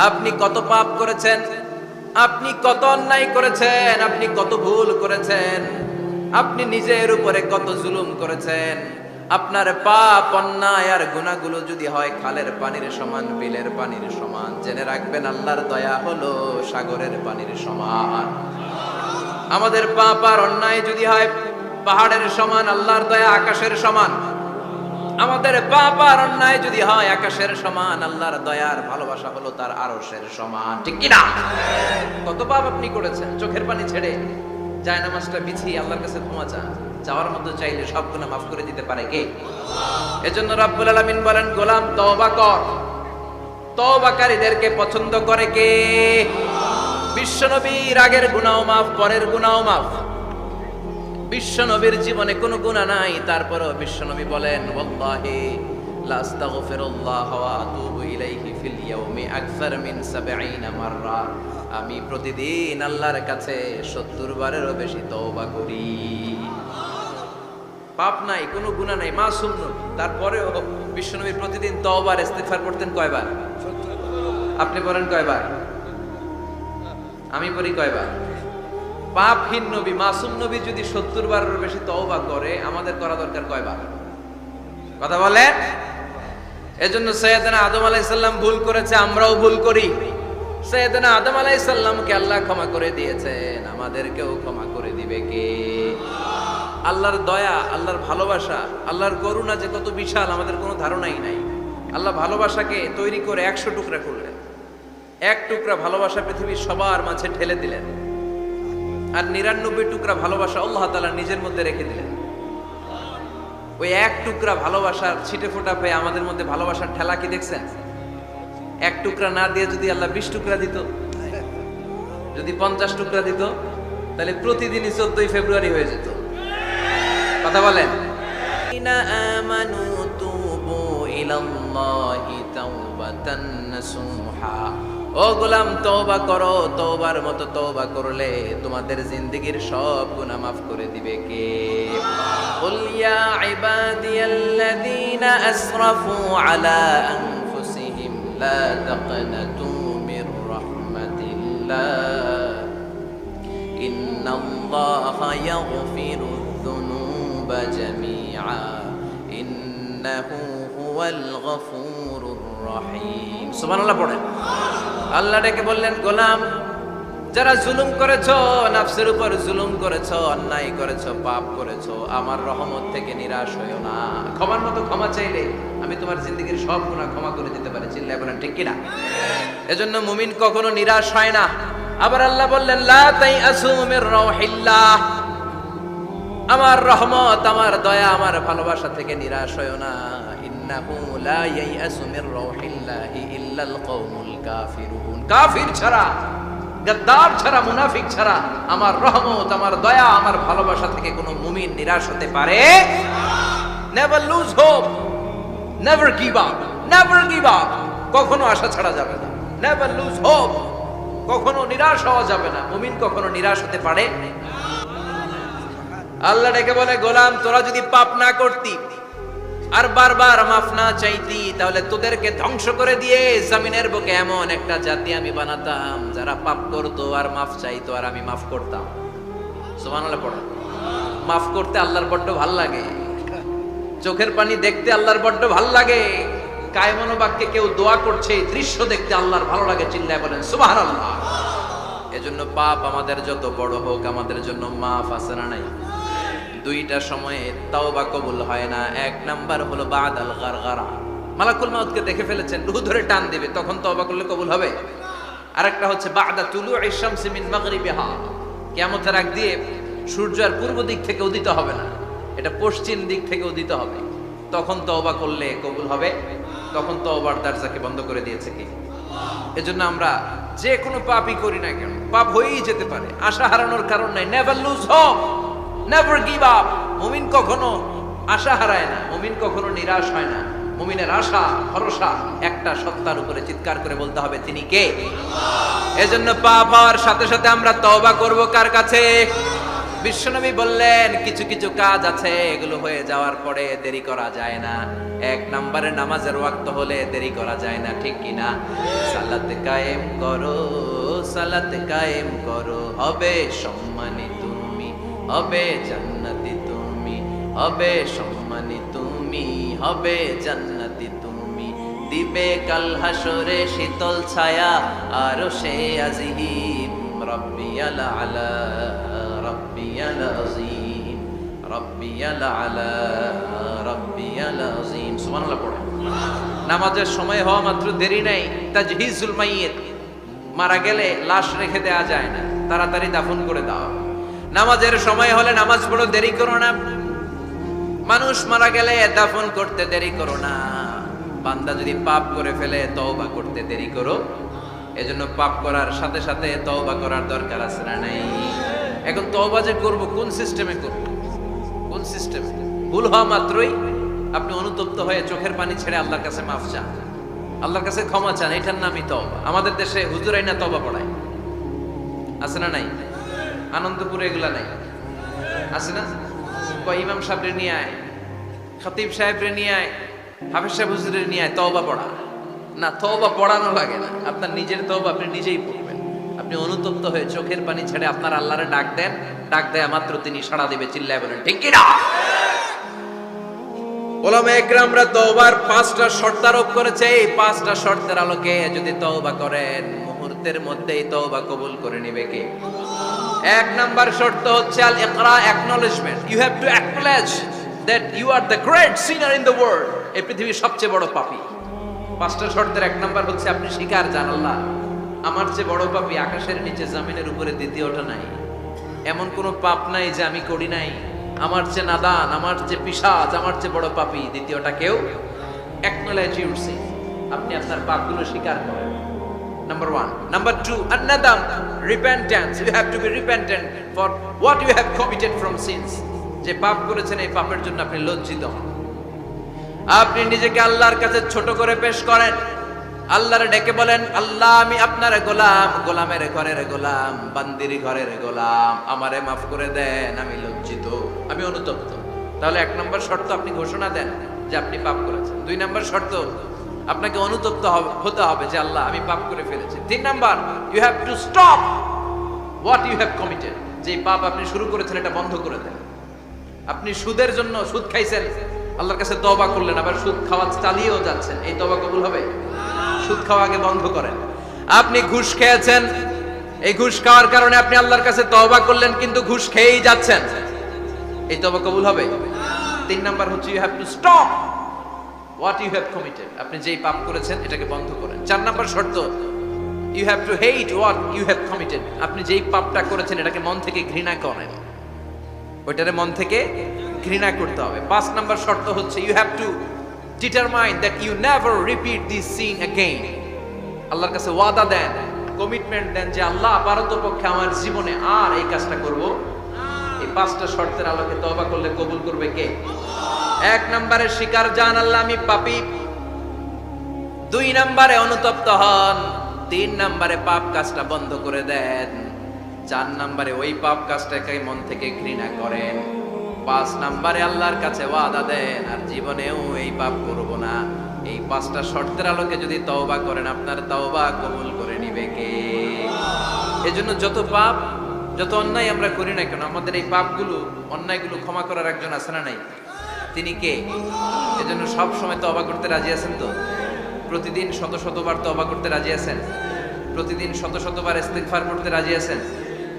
আপনি কত পাপ করেছেন, আপনি কত অন্যায় করেছেন, আপনি কত ভুল করেছেন, আপনি নিজের উপরে কত জুলুম করেছেন। আপনার পাপ অন্যায় আর গুনাহগুলো যদি হয় খালের পানির সমান, বিলের পানির সমান, জেনে রাখবেন আল্লাহর দয়া হলো সাগরের পানির সমান। আমাদের পাপ আর অন্যায় যদি হয় পাহাড়ের সমান, আল্লাহর দয়া আকাশের সমান। আমাদের পাপ আর অন্যায় যদি হয় আকাশের সমান, আল্লাহর দয়ার ভালোবাসা হলো তার আরশের সমান। ঠিক কি না? কত পাপ আপনি করেছেন, চোখের পানি ছেড়ে জায়নামাজটা বিছিয়ে আল্লাহর কাছে ক্ষমা চান। চাওয়ার মতো চাইলে সব গুনাহ মাফ করে দিতে পারে কে? এজন্য রাব্বুল আলামিন বলেন, গোলাম তওবা কর। তওবাকারীদেরকে পছন্দ করে কে? বিশ্বনবীর আগের গুনাহও মাফ, পরের গুনাহও মাফ। বিশ্বনবীর জীবনে কোনো গুনাহ নাই, তারপরেও বিশ্বনবী বলেন, ওয়াল্লাহি লা আস্তাগফিরুল্লাহ ওয়া আতুবু ইলাইহি ফিল ইয়াউমি আকসার মিন ৭০ মাররা। আমি প্রতিদিন আল্লাহর কাছে ৭০ বারেরও বেশি তওবা করি। পাপ নাই, কোনো গুনাহ নাই, মাসুম নবী, তারপরেও বিশ্বনবী প্রতিদিন তওবা আর ইস্তিগফার করতেন কয়বার? আপনি পড়েন কয়বার? আমি পড়ি কয়বার? পাপহীন নবী, মাসুম নবী যদি ৭০ বারের বেশি তওবা করে, আমাদের করা দরকার কয়বার? কথা বলেন। এজন্য সাইয়েদনা আদম আলাইহিস সালাম ভুল করেছে, আমরাও ভুল করি। সাইয়েদনা আদম আলাইহিস সালামকে আল্লাহ ক্ষমা করে দিয়েছেন, আমাদেরকেও ক্ষমা করে দিবে কে? আল্লাহর দয়া, আল্লাহর ভালোবাসা, আল্লাহর করুণা যে কত বিশাল আমাদের কোনো ধারণাই নাই। আল্লাহ ভালোবাসাকে তৈরি করে ১০০ টুকরা করলেন। এক টুকরা ভালোবাসা পৃথিবীর সবার মাঝে ঢেলে দিলেন, আর ৯৯ টুকরা ভালোবাসা আল্লাহ তাআলা নিজের মধ্যে রেখে দিলেন। ওই এক টুকরা ভালোবাসার ছিটে ফোটা পেয়ে আমাদের মধ্যে ভালোবাসার ঠেলা কি দেখছেন? এক টুকরা না দিয়ে যদি আল্লাহ ২০ টুকরা দিত, যদি ৫০ টুকরা দিত, তাহলে প্রতিদিনই ১৪ই ফেব্রুয়ারি হয়ে যেত। কথা বলেন। আমানু তুবু ইলাল্লাহি তাওবাতান নাসুহা। ও গোলাম, তওবা করো। তওবার মতো তওবা করলে তোমাদের জিন্দেগীর সব গুনাহ মাফ করে দিবে কে? কুল ইয়া ইবাদিয়াল্লাযীনা আসরাফু আলা আনফুসিহিম লা তাকনাতু মির রাহমাতিল্লাহ ইন্নাল্লাহা ইয়াগফিরুয যুনুবা জামিআ ইন্নাহু হুয়াল গফুরুর রহিম। সুবহানাল্লাহ পড়েন। আল্লাহ ডেকে বললেন, গোলাম, যারা জুলুম করেছো, নফসের উপর জুলুম করেছো, অন্যায় করেছো, পাপ করেছো, আমার রহমত থেকে নিরাশ হইও না। ক্ষমার মতো ক্ষমা চাইলে আমি তোমার জিন্দেগীর সব গুনাহ ক্ষমা করে দিতে পারি। চিল্লায় বলেন ঠিক কি না? এজন্য মুমিন কখনো নিরাশ হয় না। আবার আল্লাহ বললেন, লা তাইআসু মির রাউহিল্লাহ। আমার রহমত, আমার দয়া, আমার ভালোবাসা থেকে নিরাশ হইও না। ইন্নাহু লা ইয়াইআসু মির রাউহিল্লাহি ইল্লাল কওমুল কাফিরুন। কাফির ছাড়া, গাদ্দার ছাড়া, মুনাফিক ছাড়া আমার রহমত, আমার দয়া, আমার ভালোবাসা থেকে কোনো মুমিন নিরাশ হতে পারে না। Never lose hope, never give up, never give up. কখনো আশা ছাড়া যাবে না। নেভার লুজ হোপ, কখনো নিরাশ হওয়া যাবে না। মুমিন কখনো নিরাশ হতে পারে না। আল্লাহ ডেকে বলে, গোলাম, তোরা যদি পাপ না করতি আর বারবার মাফ না চাইতি, তাহলে তোদেরকে ধ্বংস করে দিয়ে জমিনের বুকে এমন একটা জাতি আমি বানাতাম যারা পাপ করতো আর মাফ চাইতো, আর আমি মাফ করতাম। সুবহানাল্লাহ পড়ো। মাফ করতে আল্লাহর বড্ড ভাল লাগে, চোখের পানি দেখতে আল্লাহর বড্ড ভাল লাগে। কায়মনো বাক্যে কেউ দোয়া করছে, এই দৃশ্য দেখতে আল্লাহর ভালো লাগে। চিল্লায় বলেন সুবহানাল্লাহ। এজন্য পাপ আমাদের যত বড় হোক, আমাদের জন্য মাফ আছে না নাই? দুইটা সময়ে তাওবা কবুল হয় না। এক নাম্বার হলো বাদাল গারগারা, মালাকুল মাউতকে দেখে ফেলেছেন, রূহ ধরে টান দিবে, তখন তাওবা করলে কবুল হবে। আরেকটা হচ্ছে বাদা তুলুই শামসি মিন মাগরিবিহা, কিয়ামতের আগ দিয়ে সূর্য আর পূর্ব দিক থেকে উদিত হবে না, এটা পশ্চিম দিক থেকে উদিত হবে। তখন তওবা করলে কবুল হবে। তখন তওবার দরজাকে বন্ধ করে দিয়েছে কি? এজন্য আমরা যে কোনো পাপই করি না কেন, পাপ হয়েই যেতে পারে, আশা হারানোর কারণ নাই। Never lose hope, never give up. মুমিন কখনো আশা হারায় না, মুমিন কখনো নিরাশ হয় না। মুমিনের আশা ভরসা একটা সত্তার উপরে। চিৎকার করে বলতে হবে, তিনি কে? এজন্য পাপ হওয়ার সাথে সাথে আমরা তওবা করব কার কাছে? বিশ্বনবী বললেন কিছু কিছু কাজ আছে এগুলো হয়ে যাওয়ার পরে দেরি করা যায় না। এক নম্বরে নামাজের ওয়াক্ত হলে দেরি করা যায় না, ঠিক কিনা? সালাত কায়েম করো, সালাত কায়েম করো, হবে সম্মানী তুমি, হবে জান্নাতি তুমি, হবে সম্মানী তুমি, হবে জান্নাতি তুমি, দিবে কাল হাসরে শীতল ছায়া আরশে আজিম, রব্বিয়াল আলা রব্বিয়াল আযীম, রব্বিয়াল আলা রব্বিয়াল আযীম। সুবহানাল্লাহ পড়েন। নামাজের সময় হওয়া মাত্র দেরি নাই। তাজহিজুল মাইয়িত, মারা গেলে লাশ রেখে দেয়া যায় না, তাড়াতাড়ি দাফন করে দাও। নামাজের সময় হলে নামাজ পড়ো, দেরি করো না। মানুষ মারা গেলে দাফন করতে দেরি করো না। বান্দা যদি পাপ করে ফেলে তওবা করতে দেরি করো। এজন্য পাপ করার সাথে সাথে তওবা করার দরকার আছে না নাই? এখন তওবা যে করব কোন সিস্টেমে করব? কোন সিস্টেমে? ভুল হওয়া মাত্রই আপনি অনুতপ্ত হয়ে চোখের পানি ছেড়ে আল্লাহর কাছে মাফ চান, আল্লাহর কাছে ক্ষমা চান, এটার নামই তওবা। আমাদের দেশে হুজুরাই না তওবা পড়ায়, আছে না নাই? আনন্দপুরে এগুলা নাই, আছে না? কয় ইমাম সাহেবরে নিয়ে আয়, খতিব সাহেবরে নিয়ে আয়, হাফেজ সাহেব হুজুরের নিয়ে আয়, তওবা পড়া। না, তওবা পড়ানো লাগে না, আপনার নিজের তওবা আপনি নিজেই পড়বেন। আপনি অনুতপ্ত হয়ে চোখের পানি ছেড়ে আপনার আল্লাহরে ডাক দেন, ডাক দেয়া মাত্র তিনি সাড়া দিবে। চিল্লায় বলেন ঠিক কি না? ওলামা একরামরা তওবার 5টা শর্ত আরোপ করেছে। এই 5টা শর্তের আলোকে যদি তওবা করেন মুহূর্তের মধ্যেই তওবা কবুল করে নেবে কে? এক নাম্বার শর্ত হচ্ছে আল ইকরা, acknowledgement. You have to acknowledge that you are the great sinner in the world. এই পৃথিবীর সবচেয়ে বড় পাপী। 5টা শর্তের এক নাম্বার হচ্ছে আপনি স্বীকার জান, আল্লাহ আমার চেয়ে বড় পাপী আকাশের নিচে জমিনের উপরে দ্বিতীয়টা নাই। এমন কোনো পাপ নাই যে আমি করি নাই। আমার চেয়ে নাদান, আমার চেয়ে পিশাচ, আমার চেয়ে বড় পাপী দ্বিতীয়টা কেউ। অ্যাকনলেজ ইউর সিন, আপনি আপনার পাপগুলো স্বীকার করেন। Number 1. Number 2, an-nadam, repentance. You have to be repentant for what you have committed from sins. যে পাপ করেছেন এই পাপের জন্য আপনি লজ্জিত হন। আপনি নিজেকে আল্লাহর কাছে ছোট করে পেশ করেন, আল্লাহরে ডেকে বলেন, আল্লাহ আমি আপনার গোলাম, গোলামের ঘরের গোলাম, বান্দির ঘরের গোলাম, আমারে মাফ করে দেন, আমি লজ্জিত, আমি অনুতপ্ত। তাহলে 1 নম্বর শর্ত আপনি ঘোষণা দেন যে আপনি পাপ করেছেন। 2 নম্বর শর্ত আপনাকে অনুতপ্ত হতে হবে যে আল্লাহ আমি পাপ করে ফেলেছি। 3 number, you have to stop what you have committed. যে পাপ আপনি শুরু করেছেন এটা বন্ধ করে দেন। আপনি সুদের জন্য সুদ খাইছেন, আল্লাহর কাছে তওবা করলেন, আবার সুদ খাওয়া চালিয়েও যাচ্ছেন, এই তওবা কবুল হবে? সুদ খাওয়া আগে বন্ধ করেন। আপনি ঘুষ খেয়েছেন, এই ঘুষ খাওয়ার কারণে আপনি আল্লাহর কাছে তওবা করলেন কিন্তু ঘুষ খেয়েই যাচ্ছেন, এই তওবা কবুল হবে? 3 নাম্বার হচ্ছে you have to stop what you have committed, আপনি যেই পাপ করেছেন এটাকে বন্ধ করেন। 4 নাম্বার শর্ত, you have to hate what you have committed, আপনি যেই পাপটা করেছেন এটাকে মন থেকে ঘৃণা করেন, ওইটারে মন থেকে ঘৃণা করতে হবে। 5 নাম্বার শর্ত হচ্ছে you have to determine that you never repeat this sin again। আল্লাহর কাছে ওয়াদা দেন, কমিটমেন্ট দেন যে আল্লাহ পারতপক্ষে আমার জীবনে আর এই কাজটা করব। এই 5টা শর্তের আলোকে তওবা করলে কবুল করবে কে? 1 নম্বরে স্বীকার জান আল্লাহ আমি পাপী, 2 নম্বরে অনুতপ্ত হন, 3 নম্বরে পাপ কাজটা বন্ধ করে দেন, 4 নম্বরে ওই পাপ কাজটাকে মন থেকে ঘৃণা করেন, 5 নম্বরে আল্লাহর কাছে ওয়াদা দেন আর জীবনেও এই পাপ করব না। এই 5টা শর্তের আলোকে যদি তওবা করেন আপনার তওবা কবুল করে নিবে কে? এজন্য যত পাপ যত অন্যায় আমরা করি না কেন আমাদের এই পাপগুলো অন্যায়গুলো ক্ষমা করার একজন আছে না নাই? তিনি কে? এজন্য সব সময় তওবা করতে রাজি আছেন তো? প্রতিদিন শত শতবার তওবা করতে রাজি আছেন? প্রতিদিন শত শতবার ইস্তেগফার করতে রাজি আছেন?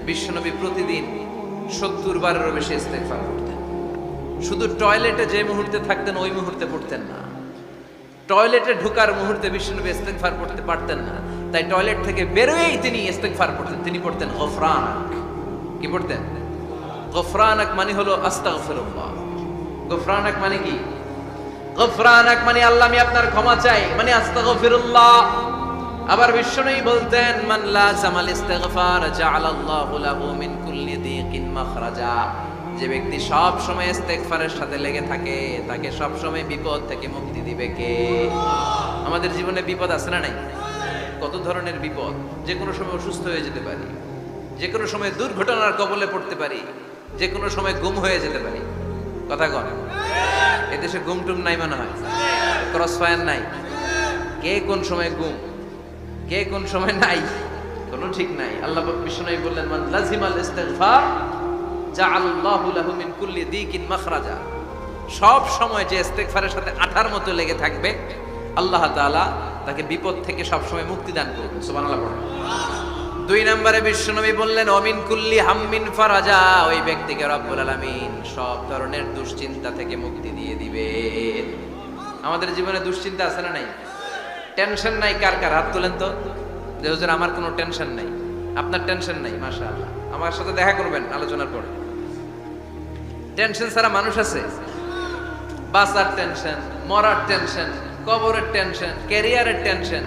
বিশ্বনবী প্রতিদিন 70 বারেরও বেশি ইস্তেগফার করতেন। শুধু টয়লেটে যে মুহূর্তে থাকতেন ওই মুহূর্তে পড়তেন না, টয়লেটে ঢোকার মুহূর্তে বিশ্বনবী ইস্তেগফার করতে পারতেন না, তাই টয়লেট থেকে বেরোয়েই তিনি ইস্তেগফার করতেন। তিনি পড়তেন গফরানাক। কি পড়তেন? গফরানাক মানে হলো আস্তাগফিরুল্লাহ। গফরানাক মানে কি? গফরানাক মানে আল্লাহ আমি আপনার ক্ষমা চাই, মানে আস্তাগফিরুল্লাহ। আবার বিশ্বনবী বলতেন মান লাযামাল ইস্তিগফার জাআলাল্লাহু লাহু মিন কুল্লি দিকিন মাখরাজা। যে ব্যক্তি সব সময় ইস্তেগফারের সাথে লেগে থাকে তাকে সব সময় বিপদ থেকে মুক্তি দিবে কে? আমাদের জীবনে বিপদ আছে না নাই? কত ধরনের বিপদ। যে কোনো সময় অসুস্থ হয়ে যেতে পারি, যে কোনো সময় দুর্ঘটনার কবলে পড়তে পারি, যে কোনো সময় গুম হয়ে যেতে পারি। কথা কন, এদেশে গুম টুম নাই মনে হয়, ক্রস ফায়ার নাই, কে কোন সময় গুম, কে কোন সময় নাই, কোনো ঠিক নাই। আল্লাহ বিষ্ণু বললেন, মান লাজিমাল ইস্তিগফার জাআলাল্লাহু লাহু মিন কুল্লি দিকিন মাখরাজা। সব সময় যে ইস্তিগফারের সাথে আঠার মতো লেগে থাকবে, আল্লাহ তাআলা তাকে বিপদ থেকে সব সময় মুক্তি দান করবেন। সুবহানাল্লাহ পড়ুন। 2 নম্বরে বিশ্বনবী বললেন, অমিন কুল্লি হাম্মিন ফারাজা। ওই ব্যক্তিকে রব্বুল আলামিন সব ধরনের দুশ্চিন্তা থেকে মুক্তি দিয়ে দিবেন। আমাদের জীবনে দুশ্চিন্তা আছে না নাই? টেনশন নাই কার কার? হাত তোলেন তো, যে হুজুর আমার কোনো টেনশন নাই। আপনার টেনশন নাই, মাশাআল্লাহ। আমার সাথে দেখা করবেন আলোচনার পরে। টেনশন ছাড়া মানুষ আছে? বাসার টেনশন, মরার টেনশন, কবরের টেনশন, ক্যারিয়ারের টেনশন,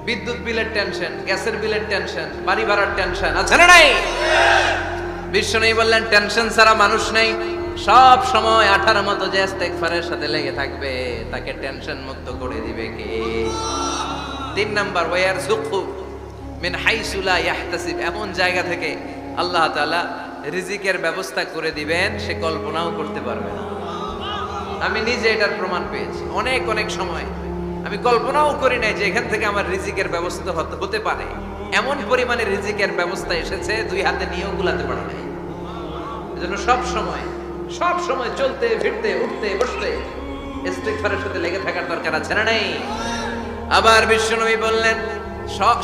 বিদ্যুৎ বিলের টেনশন, গ্যাসের বিলের টেনশন, বাড়ি ভাড়ার টেনশন আছে না নাই? বিশ্বনবী বললেন, টেনশন ছাড়া মানুষ নেই। সব সময় আঠার মতো যে ইস্তিগফারের সাথে লেগে থাকবে, তাকে টেনশন মুক্ত করে দিবে কে? 3 নাম্বার, ওয়ারযুকহু মিন হাইসু লা ইয়াহতাসিব। এমন জায়গা থেকে আল্লাহ তাআলা রিজিকের ব্যবস্থা করে দিবেন, সে কল্পনাও করতে পারবে না। আমি নিজে এটার প্রমাণ পেয়েছি। অনেক অনেক সময় আমি কল্পনাও করি নাই যে এখান থেকে আমার রিজিকের ব্যবস্থা হতে পারে। এমন পরিমাণে রিজিকের ব্যবস্থা এসেছে, 2 হাতে নিয়েও গুলাতে পারি নাই। এজন্য সব সময় চলতে ফিরতে উঠতে বসতে ইস্তিগফারের সাথে লেগে থাকার দরকার আছে না নাই? আবার বিশ্বনবী বললেন,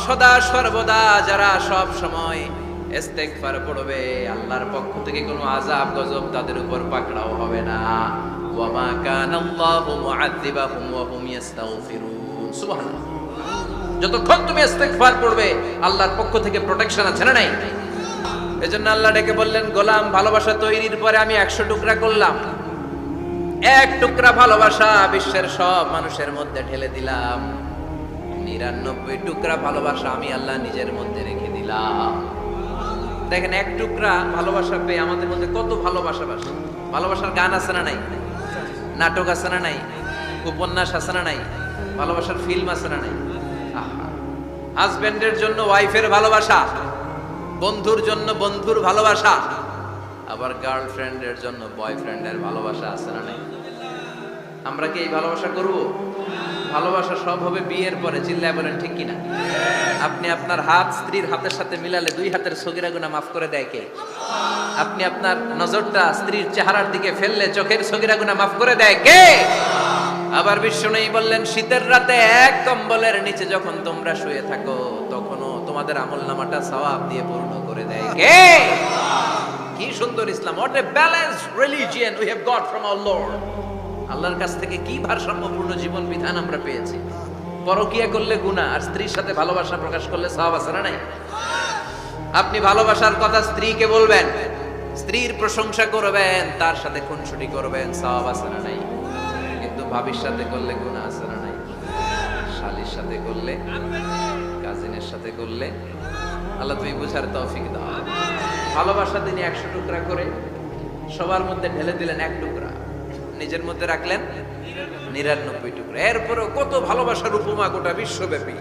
সদা সর্বদা যারা সব সময় ইস্তিগফার পড়বে, আল্লাহর পক্ষ থেকে কোনো আযাব গজব তাদের উপর পাকড়াও হবে না। ওয়া মা কানা আল্লাহু মুআযযিবাহুম ওয়া হুম ইস্তাগফিরুন। সুবহানাল্লাহ। যতক্ষণ তুমি ইস্তিগফার পড়বে, আল্লাহর পক্ষ থেকে প্রোটেকশন আছে না নাই? এজন্য আল্লাহ ডেকে বললেন, গোলাম ভালোবাসা তৈরির পরে আমি 100 টুকরা করলাম। 1 টুকরা ভালোবাসা বিশ্বের সব মানুষের মধ্যে ঢেলে দিলাম। 99 টুকরা ভালোবাসা আমি আল্লাহ নিজের মধ্যে রেখে দিলাম। দেখেন, 1 টুকরা ভালোবাসা পেয়ে আমাদের মধ্যে কত ভালোবাসার গান আছে না নাই? নাটক আছে না নাই? উপন্যাস আছে না নাই? ভালোবাসার ফিল্ম আছে না নাই? হাজবেন্ডের জন্য ওয়াইফের ভালোবাসা, বন্ধুর জন্য বন্ধুর ভালোবাসা, আবার গার্লফ্রেন্ডের জন্য বয়ফ্রেন্ডের ভালোবাসা আছে না নাই? আমরা কি এই ভালোবাসা করব? ভালোবাসা সব হবে বিয়ের পরে। চিল্লায় বলেন ঠিক কিনা? আপনি আপনার হাত স্ত্রীর হাতের সাথে মিলালে 2 হাতের সগীরা গুনাহ মাফ করে দেয় কে? আপনি আপনার নজরটা স্ত্রীর চেহারার দিকে ফেললে চোখের সগীরা গুনাহ মাফ করে দেয় কে? আবার বিশ্বনবী বললেন, শীতের রাতে 1 কম্বলের নিচে যখন তোমরা শুয়ে থাকো, তখনও তোমাদের আমলনামাটা সওয়াব দিয়ে পূর্ণ করে দেয় কে? কি সুন্দর ইসলাম! What a balanced religion we have got from our Lord. আল্লাহর কাছ থেকে কি ভারসাম্যপূর্ণ জীবন বিধান আমরা পেয়েছি। পরকিয়া করলে গুনাহ, আর স্ত্রীর সাথে ভালোবাসা প্রকাশ করলে সওয়াব আছে না নাই? আপনি ভালোবাসার কথা স্ত্রীকে বলবেন, স্ত্রীর প্রশংসা করবেন, তার সাথে খুনসুটি করবেন, সওয়াব আছে না নাই? কিন্তু ভাবির সাথে করলে গুনাহ আছে না নাই? শালীর সাথে করলে, কাজিনের সাথে করলে, আল্লাহ তুমি বুঝার তৌফিক দাও। ভালোবাসা তিনি 100 টুকরা করে সবার মধ্যে ঢেলে দিলেন, 1 টুকরা নিজের মধ্যে রাখলেন 99 টুকরা। এরপরও কত ভালোবাসার উপমা গোটা বিশ্বব্যাপী।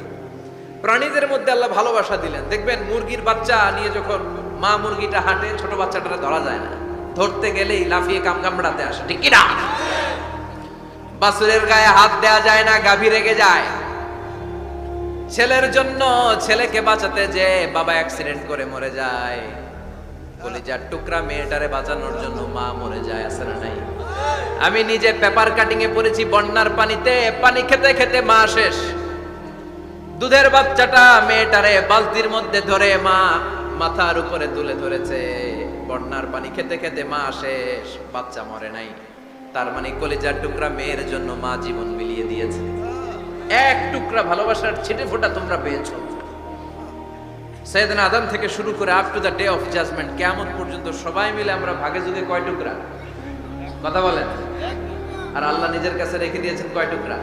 প্রাণীদের মধ্যে আল্লাহ ভালোবাসা দিলেন। দেখবেন, মুরগির বাচ্চা নিয়ে যখন মা মুরগিটা হাঁটে, ছোট বাচ্চাটা ধরা যায় না, ধরতে গেলেই লাফিয়ে কামড়াতে আসে, ঠিক কিনা? বাছুরের গায়ে হাত দেয়া যায় না, গাভী রেগে যায়। ছেলের জন্য ছেলেকে বাঁচাতে যে বাবা অ্যাক্সিডেন্ট করে মরে যায়, কলিজার টুকরা মেয়েটারে বাঁচানোর জন্য মা মরে যায়, আছে না নাই? আমি নিজে পেপার কাটিং এ পড়েছি, বন্যার পানিতে পানি খেতে খেতে মা শেষ। দুধের বাচ্চাটা মেয়েটারে বালতির মধ্যে ধরে মা মাথার উপরে তুলে ধরেছে। বন্যার পানি খেতে খেতে মা শেষ, বাচ্চা মরে নাই। তার মানে কলিজার টুকরা মেয়ের জন্য মা জীবন বিলিয়ে দিয়েছে। 1 টুকরা ভালোবাসার ছিটে ফোঁটা তোমরা পেয়েছো। সাইয়েদনা আদম থেকে শুরু করে up to the day of judgment, কিয়ামত পর্যন্ত সবাই মিলে আমরা ভাগে যুগে কয় টুকরা? কথা বলেন। আর আল্লাহ নিজের কাছে রেখে দিয়েছেন কয় টুকরা?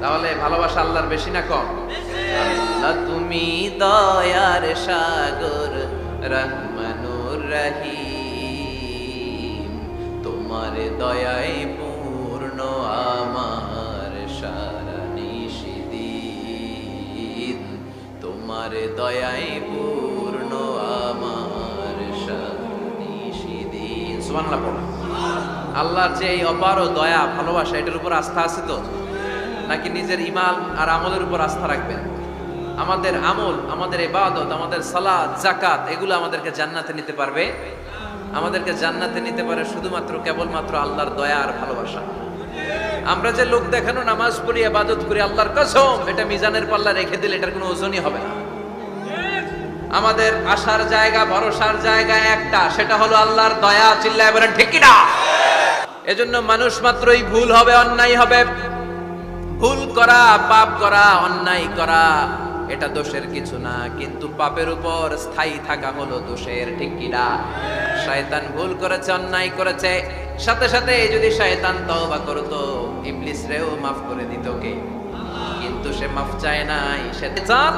তাহলে ভালোবাসা আল্লাহর বেশি না কম? আল্লাহ তুমি দয়ার সাগর, রহমানুর রহিম, তোমার দয়ায় পূর্ণ আমার সারা নিশিদিন, তোমার দয়ায় পূর্ণ আমার সারা নিশিদিন। সুবহানাল্লাহ পড়ো। আল্লাহর যে এই অপার দয়া ভালোবাসা এটার উপর আস্থা আছে তো, নাকি নিজের ঈমান আর আমলের উপর আস্থা রাখবেন? আমাদের আমল, আমাদের ইবাদত, আমাদের সালাত, যাকাত এগুলো আমাদেরকে জান্নাতে নিতে পারবে? আমাদেরকে জান্নাতে নিতে পারে শুধুমাত্র কেবলমাত্র আল্লাহর দয়া আর ভালোবাসা। আমরা যে লোক দেখানো নামাজ পড়ি, ইবাদত করি, আল্লাহর কসম এটা মিজানের পাল্লা রেখে দিলে এটার কোনো ওজনই হবে না। আমাদের আশার জায়গা, ভরসার জায়গা একটা, সেটা হলো আল্লাহর দয়া। চিল্লায় বলেন ঠিক কি না? এজন্য মানুষ মাত্রই ভুল হবে, অন্যায় হবে। ভুল করা, পাপ করা, অন্যায় করা এটা দোষের কিছু না, কিন্তু পাপের উপর স্থায়ী থাকা হলো দোষের। ঠিক কি না? শয়তান ভুল করেছে, অন্যায় করেছে, সাথে সাথে যদি শয়তান তওবা করতো ইবলিস রেও মাফ করে দিত কে? কিন্তু সে মাফ চায় নাই। শয়তান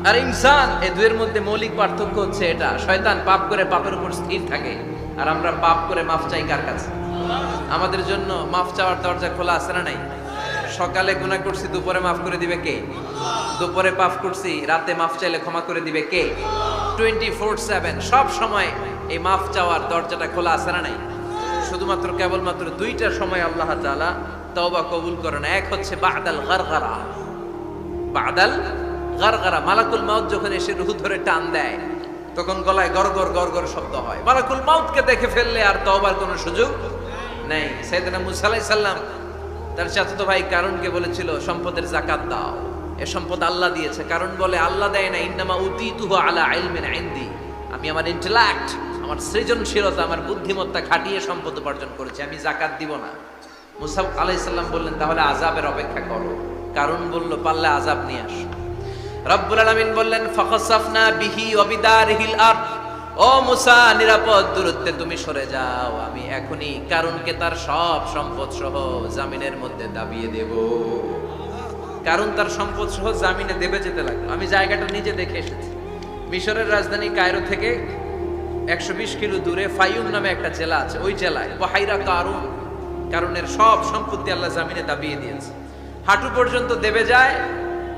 আর ইনসান এই দুয়ের মধ্যে মৌলিক পার্থক্য হচ্ছে এটা। শয়তান পাপ করে পাপের উপর স্থির থাকে, আর আমরা পাপ করে মাফ চাই কার কাছে? আমাদের জন্য মাফ চাওয়ার দরজা খোলা আছে না নাই? সকালে গুনাহ করছি, দুপুরে মাফ করে দিবে কে? দুপুরে পাপ করছি, রাতে মাফ চাইলে ক্ষমা করে দিবে কে? 24/7 সব সময় এই মাফ চাওয়ার দরজাটা খোলা আছে না নাই? শুধুমাত্র কেবলমাত্র দুইটা সময় আল্লাহ তাআলা তওবা কবুল করেন। এক হচ্ছে বাদাল গারগারা। বাদাল গারগারা, মালাকুল মাউত যখন এসে রূহ ধরে টান দেয় তখন গলায় গরগর গরগর শব্দ হয়। মালাকুল মাউতকে দেখে ফেললে আর তওবার কোনো সুযোগ নেই। সাইয়েদনা মুসা আলাইহিস সালাম তার চাচাতো ভাই কারুনকে বলেছিল সম্পদের যাকাত দাও, এ সম্পদ আল্লাহ দিয়েছে। কারণ বলে আল্লাহ দেয় না, ইন্নামা উতীতুহু আলা ইলমিন ইনদি, আমি আমার ইন্টেলেক্ট, আমার সৃজনশীলতা, আমার বুদ্ধিমত্তা খাটিয়ে সম্পদ উপার্জন করেছি, আমি যাকাত দিব না। মুসা আলাইহিস সালাম বললেন তাহলে আযাবের অপেক্ষা করো। কারণ বলল পারলে আযাব নিয়ে আসো। রব্বুল আলামিন বললেন ফাখাসাফনা বিহি ওয়া বিদারিহিল আরদ, ও মুসা নিরাপদ দূরত্বে তুমি সরে যাও, আমি এখনই কারুনকে তার সব সম্পদ সহ জামিনের মধ্যে দাবিয়ে দেব। কারণ তার সম্পদ সহ জামিনে দেবে যেতে লাগলো। আমি জায়গাটা নিজে দেখে এসেছি। মিশরের রাজধানী কায়রো থেকে 120 কিলো দূরে ফাইউম নামে একটা জেলা আছে, ওই জেলায় বাহাইরা কারুন, কারুনের সব সম্পত্তি আল্লাহ জামিনে দাবিয়ে দিয়েছে। হাঁটু পর্যন্ত দেবে যায়,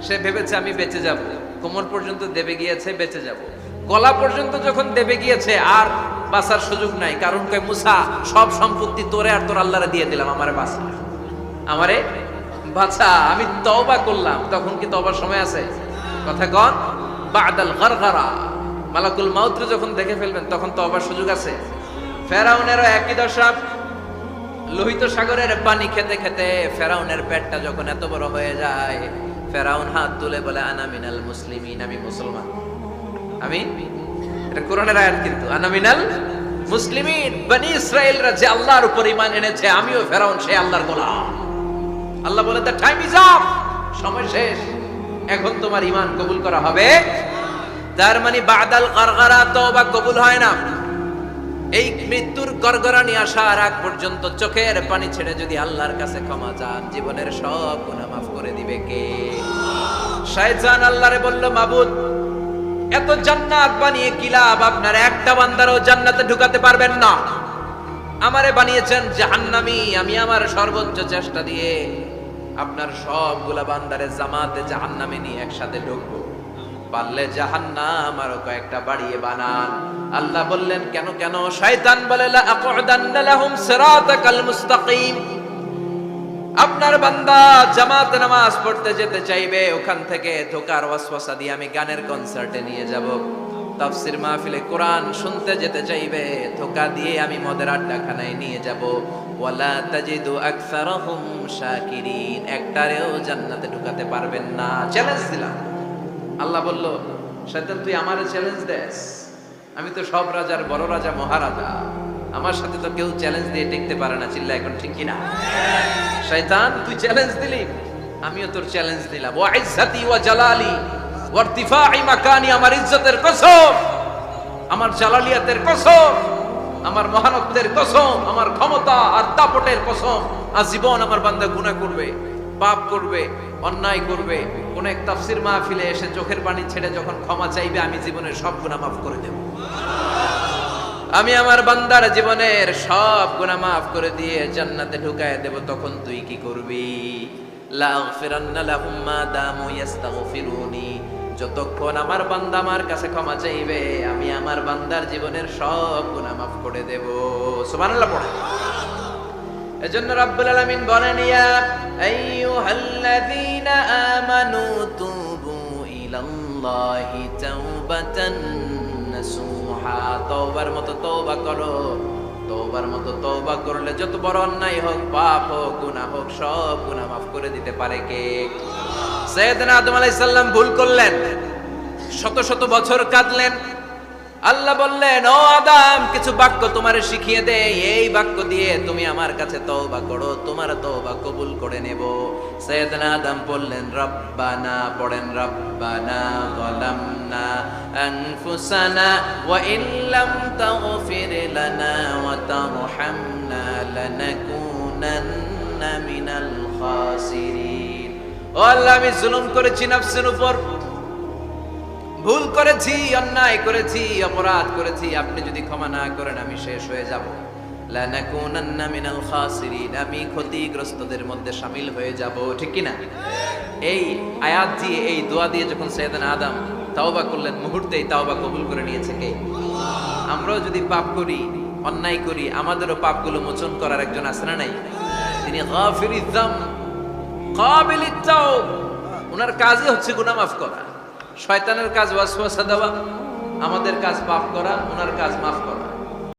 সে ভেবেছে আমি বেঁচে যাব। কোমর পর্যন্ত দেবে গিয়েছে, বেঁচে যাব। গলা পর্যন্ত যখন দেবে গিয়েছে আর বাঁচার সুযোগ নাই। কারণ কয় মুসা সব সম্পত্তি তোরে আর তোর আল্লাহরে দিয়ে দিলাম, আমারে বাঁচা, আমারে বাঁচা, আমি তওবা করলাম। তখন কি তওবার সময় আছে? কথা কন। বাদাল গারগারা, মালাকুল মাউত যখন দেখে ফেলবেন তখন তওবার সুযোগ আছে? ফেরাউনেরও একই দশা। লোহিত সাগরের পানি খেতে খেতে ফেরাউনের পেটটা যখন এত বড় হয়ে যায়, ফেরাউন হাত তুলে বলে আনা মিনাল মুসলিমিন, আমি মুসলমান। আমি, এটা কোরআনের আয়াত কিন্তু, আনা মিনাল মুসলিমিন, বনি ইসরাইলরা যে আল্লাহর উপর ঈমান এনেছে, আমিও ফেরাউন সেই আল্লাহর গোলাম। আল্লাহ বলে দ্য টাইম ইজ আপ, সময় শেষ, এখন তোমার ঈমান কবুল করা হবে। তার মানে বাদাল গারগারা তওবা কবুল হয় না। এই মৃত্যুর গড়গড়ানি আসার আগ পর্যন্ত চোখের পানি ছেড়ে যদি আল্লাহর কাছে ক্ষমা চান, জীবনের সব গুনাহ মাফ করে দিবে কে? শয়তান আল্লাহরে বলল মাবুদ এত জান্নাত বানিয়ে কি লাভ, আপনার একটা বান্দারও জান্নাতে ঢুকাতে পারবেন না। আমারে বানিয়েছেন জাহান্নামী, আমি আমার সর্বোচ্চ চেষ্টা দিয়ে আপনার সবগুলা বান্দারে জামাতে জাহান্নামে নিয়ে একসাথে ঢুকবো। পারলে জাহান্নাম আরো কয়েকটা বাড়িয়ে বানান। আল্লাহ বললেন কেন কেন? শয়তান বলে লা আকুদান্না লাহুম সিরাতাকাল মুস্তাকিম, আপনার বান্দা জামাতে নামাজ পড়তে যেতে চাইবে, ওখান থেকে ধোকার ওয়াসওয়াসা দিয়ে আমি গানের কনসার্টে নিয়ে যাব। তাফসীর মাহফিলে কোরআন শুনতে যেতে চাইবে, ধোকা দিয়ে আমি মদের আড্ডাখানায় নিয়ে যাব। ওয়ালা তাজিদু আকসারাহুম শাকিরিন, একটারেও জান্নাতে ঢুকাতে পারবেন না। চ্যালেঞ্জ দিলাম। আল্লাহ বলল শয়তান তুই আমারে চ্যালেঞ্জ দেস, আমি তো সব রাজার বড় রাজা, মহারাজা, আমার সাথে তো কেউ চ্যালেঞ্জ দিয়ে টিকতে পারে না। চিল্লা এখন ঠিক কিনা? শয়তান তুই চ্যালেঞ্জ দিলি, আমিও তোর চ্যালেঞ্জ দিলাম। ওয়া ইজ্জতি ওয়া জালালি ওয়া ইরতিফাই মাকানি, আমার ইজ্জতের কসম, আমার জালালিয়াতের কসম, আমার মহানত্বের কসম, আমার ক্ষমতা আর দাপটের কসম, আজীবন আমার বান্দা গুনাহ করবে, পাপ করবে, অন্যায় করবে, কোন এক তাফসীর মাহফিলে এসে চোখের পানি ছেড়ে যখন ক্ষমা চাইবে, আমি জীবনের সব গুনাহ মাফ করে দেব। আমি আমার বান্দার জীবনের সব গুনাহ মাফ করে দিয়ে জান্নাতে ঢুকায় দেব। তখন তুই কি করবি? লা আগফিরান্না লাহুম মা দামু ইস্তাগফিরুনি, যতক্ষণ আমার বান্দা আমার কাছে ক্ষমা চাইবে আমি আমার বান্দার জীবনের সব গুনাহ মাফ করে দেব। সুবহানাল্লাহ পড়ে। এজন্য রাব্বুল আলামিন বলেন, ইয়া আইয়ুহাল্লাযীনা আমানু তুবু ইলাল্লাহি তাওবাতান নাসুহা। তওবার মতো তওবা করো। তওবার মতো তওবা করলে যত বড় অন্যায় হোক, পাপ হোক, গুনাহ হোক, সব গুনাহ মাফ করে দিতে পারে কে? সাইয়েদনা আদম আলাইহিস সালাম ভুল করলেন, শত শত বছর কাঁদলেন। আল্লাহ বললেন, ও আদম, কিছু বাক্য তোমারে শিখিয়ে দে, এই বাক্য দিয়ে তুমি আমার কাছে তওবা করো, তোমার তওবা কবুল করে নেব। সাইয়েদনা আদম বললেন, রব্বানা, পড়েন, রব্বানা যালামনা আনফুসানা ওয়া ইল্লাম তাগফির লানা ওয়া তারহামনা লানাকুনান্না মিনাল খাসিরিন। ও আল্লাহ, আমি জুলুম করেছি নফসের উপর, ভুল করেছি, অন্যায় করেছি, অপরাধ করেছি। আপনি যদি ক্ষমা না করেন আমি শেষ হয়ে যাব। লানাকুনান্না মিনাল খাসিরিন, আমি ক্ষতিগ্রস্তদের মধ্যে শামিল হয়ে যাব। ঠিক কি না? এই আয়াত দিয়ে, এই দোয়া দিয়ে যখন সাইয়েদনা আদম তাওবা করলেন, মুহূর্তেই তাওবা কবুল করে নিয়েছে কে? আমরাও যদি পাপ করি, অন্যায় করি, আমাদেরও পাপগুলো মোচন করার একজন আছে না নাই? তিনি গাফিরিয যাম, কাবিলিত তাওব। ওনার কাজই হচ্ছে গুনাহ মাফ করা। শয়তানের কাজ ওয়াসওয়াসা দেওয়া, আমাদের কাজ পাপ করা, ওনার কাজ মাফ করা।